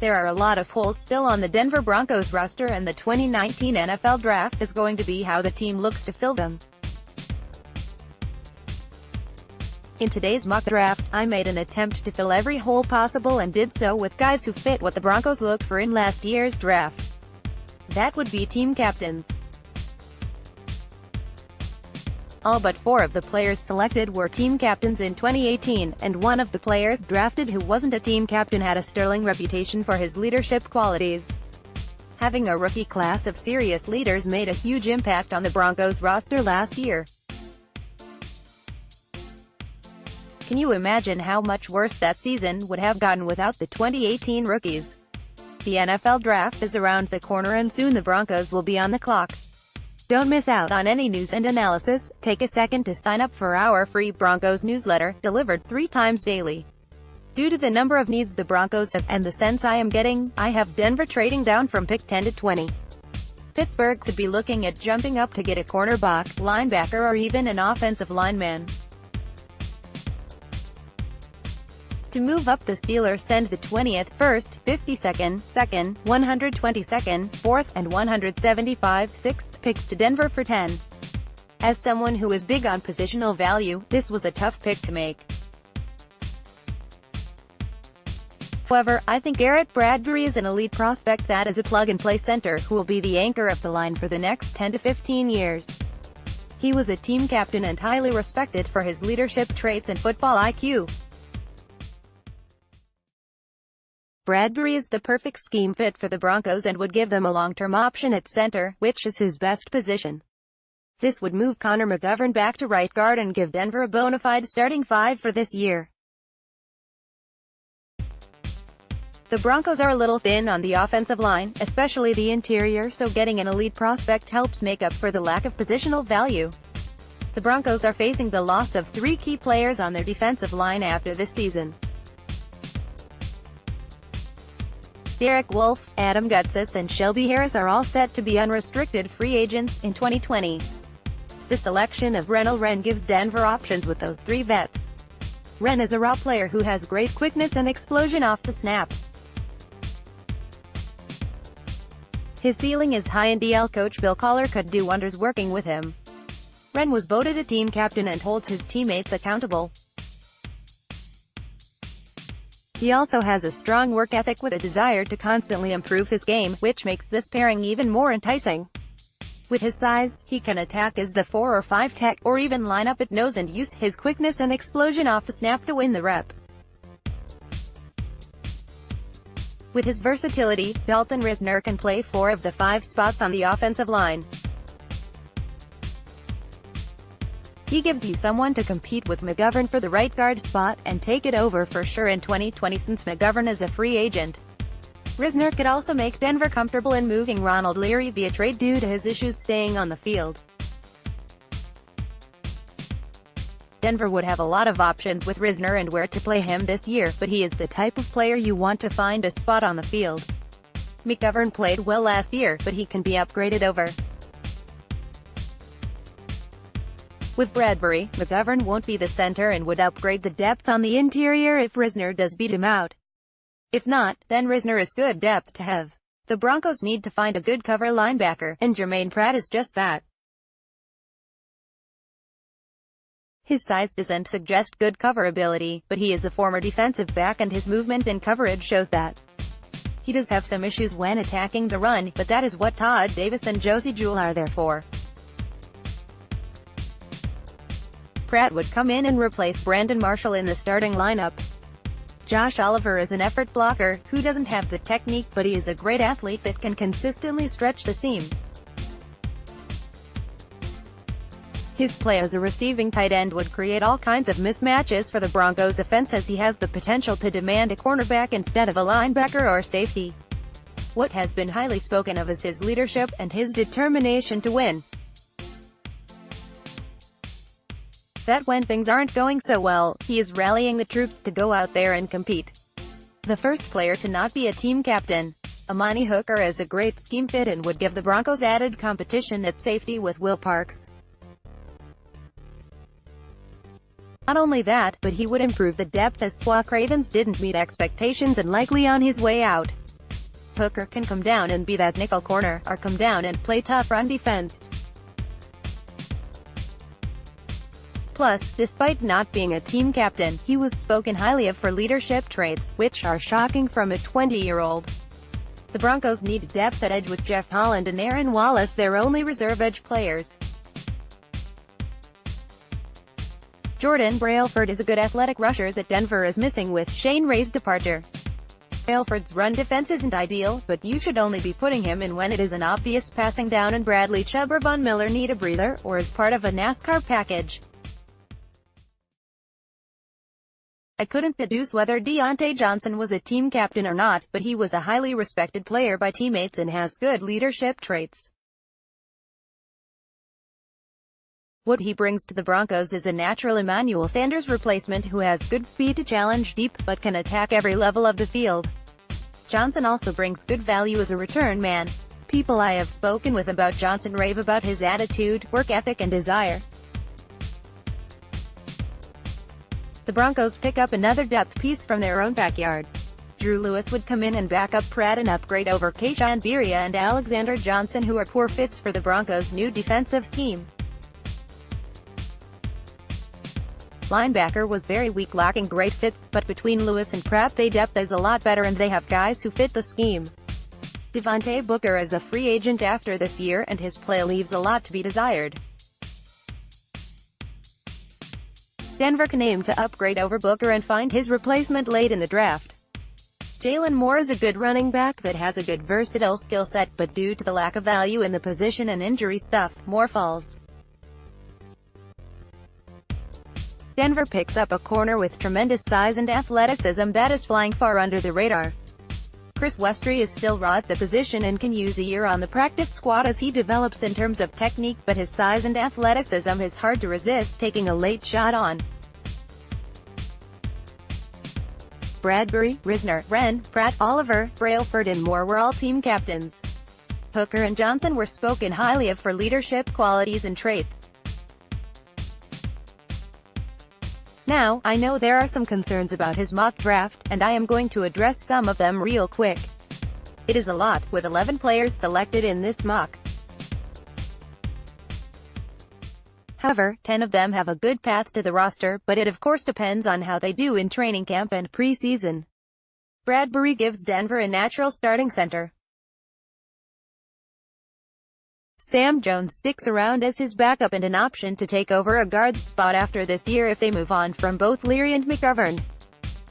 There are a lot of holes still on the Denver Broncos roster, and the 2019 NFL Draft is going to be how the team looks to fill them. In today's mock draft, I made an attempt to fill every hole possible and did so with guys who fit what the Broncos looked for in last year's draft. That would be team captains. All but 4 of the players selected were team captains in 2018, and one of the players drafted who wasn't a team captain had a sterling reputation for his leadership qualities. Having a rookie class of serious leaders made a huge impact on the Broncos roster last year. Can you imagine how much worse that season would have gotten without the 2018 rookies? The NFL Draft is around the corner and soon the Broncos will be on the clock. Don't miss out on any news and analysis. Take a second to sign up for our free Broncos newsletter, delivered 3 times daily. Due to the number of needs the Broncos have, and the sense I am getting, I have Denver trading down from pick 10 to 20. Pittsburgh could be looking at jumping up to get a cornerback, linebacker or even an offensive lineman. To move up, the Steelers send the 20th, 1st, 52nd, 2nd, 122nd, 4th, and 175, 6th picks to Denver for 10. As someone who is big on positional value, this was a tough pick to make. However, I think Garrett Bradbury is an elite prospect that is a plug-and-play center who will be the anchor of the line for the next 10 to 15 years. He was a team captain and highly respected for his leadership traits and football IQ. Bradbury is the perfect scheme fit for the Broncos and would give them a long-term option at center, which is his best position. This would move Connor McGovern back to right guard and give Denver a bona fide starting 5 for this year. The Broncos are a little thin on the offensive line, especially the interior, so getting an elite prospect helps make up for the lack of positional value. The Broncos are facing the loss of 3 key players on their defensive line after this season. Derek Wolfe, Adam Gutsis and Shelby Harris are all set to be unrestricted free agents in 2020. The selection of Renell Wren gives Denver options with those 3 vets. Wren is a raw player who has great quickness and explosion off the snap. His ceiling is high and DL coach Bill Collar could do wonders working with him. Wren was voted a team captain and holds his teammates accountable. He also has a strong work ethic with a desire to constantly improve his game, which makes this pairing even more enticing. With his size, he can attack as the 4 or 5 tech, or even line up at nose and use his quickness and explosion off the snap to win the rep. With his versatility, Dalton Risner can play 4 of the 5 spots on the offensive line. He gives you someone to compete with McGovern for the right guard spot, and take it over for sure in 2020 since McGovern is a free agent. Risner could also make Denver comfortable in moving Ronald Leary via trade due to his issues staying on the field. Denver would have a lot of options with Risner and where to play him this year, but he is the type of player you want to find a spot on the field. McGovern played well last year, but he can be upgraded over. With Bradbury, McGovern won't be the center and would upgrade the depth on the interior if Risner does beat him out. If not, then Risner is good depth to have. The Broncos need to find a good cover linebacker, and Jermaine Pratt is just that. His size doesn't suggest good cover ability, but he is a former defensive back and his movement and coverage shows that. He does have some issues when attacking the run, but that is what Todd Davis and Josie Jewell are there for. Pratt would come in and replace Brandon Marshall in the starting lineup. Josh Oliver is an effort blocker, who doesn't have the technique but he is a great athlete that can consistently stretch the seam. His play as a receiving tight end would create all kinds of mismatches for the Broncos offense as he has the potential to demand a cornerback instead of a linebacker or safety. What has been highly spoken of is his leadership and his determination to win. That when things aren't going so well, he is rallying the troops to go out there and compete. The first player to not be a team captain, Amani Hooker is a great scheme fit and would give the Broncos added competition at safety with Will Parks. Not only that, but he would improve the depth as Swa Cravens didn't meet expectations and likely on his way out. Hooker can come down and be that nickel corner, or come down and play tough run defense. Plus, despite not being a team captain, he was spoken highly of for leadership traits, which are shocking from a 20-year-old. The Broncos need depth at edge with Jeff Holland and Aaron Wallace their only reserve edge players. Jordan Brailford is a good athletic rusher that Denver is missing with Shane Ray's departure. Brailford's run defense isn't ideal, but you should only be putting him in when it is an obvious passing down and Bradley Chubb or Von Miller need a breather, or as part of a NASCAR package. I couldn't deduce whether Deontay Johnson was a team captain or not, but he was a highly respected player by teammates and has good leadership traits. What he brings to the Broncos is a natural Emmanuel Sanders replacement who has good speed to challenge deep, but can attack every level of the field. Johnson also brings good value as a return man. People I have spoken with about Johnson rave about his attitude, work ethic and desire. The Broncos pick up another depth piece from their own backyard. Drew Lewis would come in and back up Pratt and upgrade over Keyshawn Bierria and Alexander Johnson, who are poor fits for the Broncos' new defensive scheme. Linebacker was very weak, lacking great fits, but between Lewis and Pratt their depth is a lot better and they have guys who fit the scheme. Devontae Booker is a free agent after this year and his play leaves a lot to be desired. Denver can aim to upgrade over Booker and find his replacement late in the draft. Jalen Moore is a good running back that has a good versatile skill set, but due to the lack of value in the position and injury stuff, Moore falls. Denver picks up a corner with tremendous size and athleticism that is flying far under the radar. Chris Westry is still raw at the position and can use a year on the practice squad as he develops in terms of technique, but his size and athleticism is hard to resist taking a late shot on. Bradbury, Risner, Wren, Pratt, Oliver, Brailford and Moore were all team captains. Hooker and Johnson were spoken highly of for leadership qualities and traits. Now, I know there are some concerns about his mock draft, and I am going to address some of them real quick. It is a lot, with 11 players selected in this mock. However, 10 of them have a good path to the roster, but it of course depends on how they do in training camp and preseason. Bradbury gives Denver a natural starting center. Sam Jones sticks around as his backup and an option to take over a guard's spot after this year if they move on from both Leary and McGovern.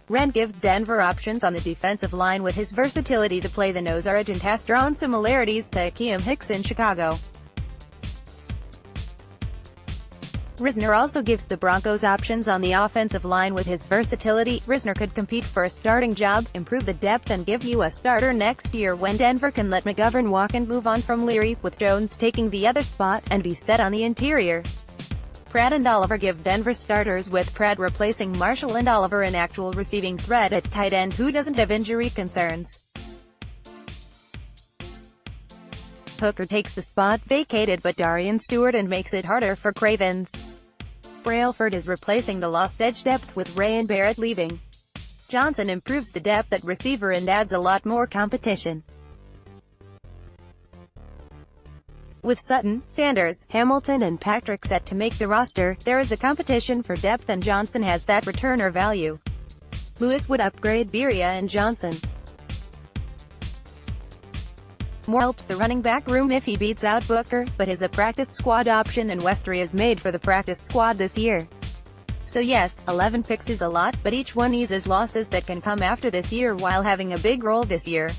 Wren gives Denver options on the defensive line with his versatility to play the nose edge and has drawn similarities to Akiem Hicks in Chicago. Risner also gives the Broncos options on the offensive line with his versatility. Risner could compete for a starting job, improve the depth and give you a starter next year when Denver can let McGovern walk and move on from Leary, with Jones taking the other spot, and be set on the interior. Pratt and Oliver give Denver starters, with Pratt replacing Marshall and Oliver an actual receiving threat at tight end who doesn't have injury concerns. Hooker takes the spot vacated by Darian Stewart and makes it harder for Cravens. Brailford is replacing the lost edge depth with Ray and Barrett leaving. Johnson improves the depth at receiver and adds a lot more competition. With Sutton, Sanders, Hamilton and Patrick set to make the roster, there is a competition for depth and Johnson has that returner value. Lewis would upgrade Bierria and Johnson. Moore helps the running back room if he beats out Booker, but is a practice squad option and Westry is made for the practice squad this year. So yes, 11 picks is a lot, but each one eases losses that can come after this year while having a big role this year.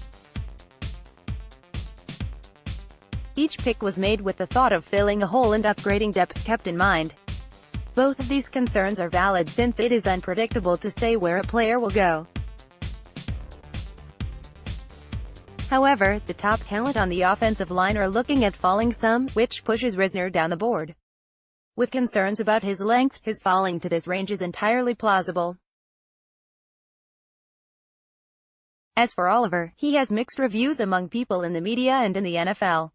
Each pick was made with the thought of filling a hole and upgrading depth kept in mind. Both of these concerns are valid since it is unpredictable to say where a player will go. However, the top talent on the offensive line are looking at falling some, which pushes Risner down the board. With concerns about his length, his falling to this range is entirely plausible. As for Oliver, he has mixed reviews among people in the media and in the NFL.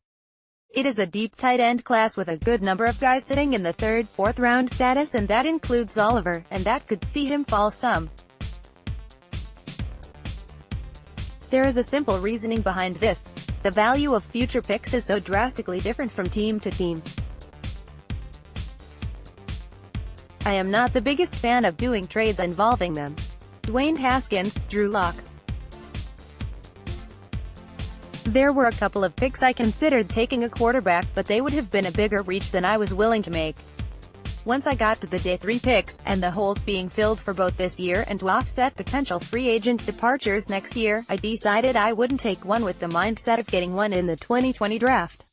It is a deep tight end class with a good number of guys sitting in the 3rd, 4th round status, and that includes Oliver, and that could see him fall some. There is a simple reasoning behind this. The value of future picks is so drastically different from team to team. I am not the biggest fan of doing trades involving them. Dwayne Haskins, Drew Lock. There were a couple of picks I considered taking a quarterback, but they would have been a bigger reach than I was willing to make. Once I got to the day 3 picks, and the holes being filled for both this year and to offset potential free agent departures next year, I decided I wouldn't take one with the mindset of getting one in the 2020 draft.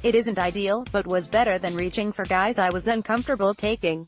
It isn't ideal, but was better than reaching for guys I was uncomfortable taking.